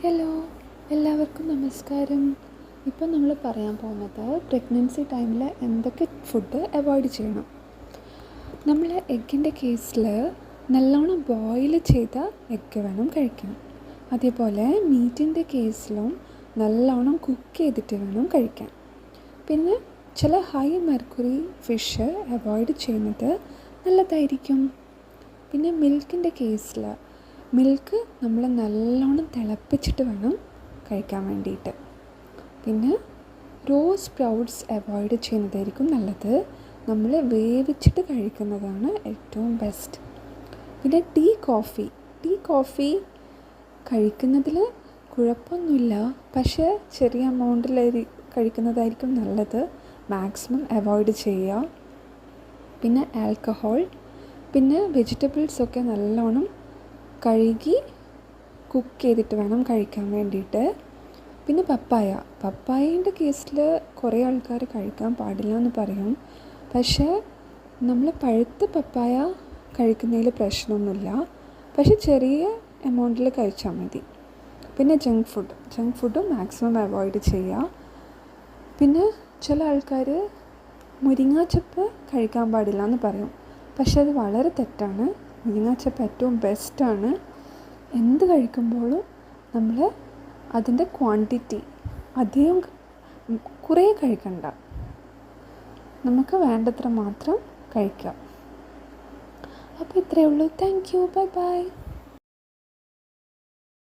Hello, എല്ലാവർക്കും നമസ്കാരം. ഇപ്പോൾ നമ്മൾ പറയാൻ പോകുന്നത് പ്രഗ്നൻസി ടൈമിൽ എന്തൊക്കെ ഫുഡ് അവോയ്ഡ് ചെയ്യണം. നമ്മൾ എഗ്ഗിൻ്റെ കേസിൽ നല്ലോണം ബോയിൽ ചെയ്ത എഗ്ഗ് വേണം കഴിക്കാൻ. അതേപോലെ മീറ്റിൻ്റെ കേസിലും നല്ലോണം കുക്ക് ചെയ്തിട്ട് വേണം കഴിക്കാൻ. പിന്നെ ചില ഹൈ മെർക്കുറി ഫിഷ് അവോയ്ഡ് ചെയ്യുന്നത് നല്ലതായിരിക്കും. പിന്നെ മിൽക്കിൻ്റെ കേസിൽ മിൽക്ക് നമ്മൾ നല്ലോണം തിളപ്പിച്ചിട്ട് വേണം കഴിക്കാൻ വേണ്ടിയിട്ട്. പിന്നെ റോ സ്പ്രൗട്ട്സ് അവോയ്ഡ് ചെയ്യുന്നതായിരിക്കും നല്ലത്. നമ്മൾ വേവിച്ചിട്ട് കഴിക്കുന്നതാണ് ഏറ്റവും ബെസ്റ്റ്. പിന്നെ ടീ കോഫി കഴിക്കുന്നതിൽ കുഴപ്പമൊന്നുമില്ല, പക്ഷേ ചെറിയ എമൗണ്ടിൽ കഴിക്കുന്നതായിരിക്കും നല്ലത്. മാക്സിമം അവോയ്ഡ് ചെയ്യുക. പിന്നെ ആൽക്കഹോൾ, പിന്നെ വെജിറ്റബിൾസൊക്കെ നല്ലോണം കഴുകി കുക്ക് ചെയ്തിട്ട് വേണം കഴിക്കാൻ വേണ്ടിയിട്ട്. പിന്നെ പപ്പായേൻ്റെ കേസിൽ കുറേ ആൾക്കാർ കഴിക്കാൻ പാടില്ല എന്ന് പറയും. പക്ഷേ നമ്മൾ പഴുത്ത പപ്പായ കഴിക്കുന്നതിൽ പ്രശ്നമൊന്നുമില്ല, പക്ഷേ ചെറിയ എമൗണ്ടിൽ കഴിച്ചാൽ മതി. പിന്നെ ജങ്ക് ഫുഡും മാക്സിമം അവോയ്ഡ് ചെയ്യുക. പിന്നെ ചില ആൾക്കാർ മുരിങ്ങാച്ചപ്പ് കഴിക്കാൻ പാടില്ല എന്ന് പറയും, പക്ഷെ അത് വളരെ തെറ്റാണ്. മുരിങ്ങാച്ചപ്പ് ഏറ്റവും ബെസ്റ്റാണ്. എന്ത് കഴിക്കുമ്പോഴും നമ്മൾ അതിൻ്റെ ക്വാണ്ടിറ്റി അധികം കുറേ കഴിക്കണ്ട, നമുക്ക് വേണ്ടത്ര മാത്രം കഴിക്കാം. അപ്പോൾ ഇത്രയേ ഉള്ളൂ. Thank you, bye bye.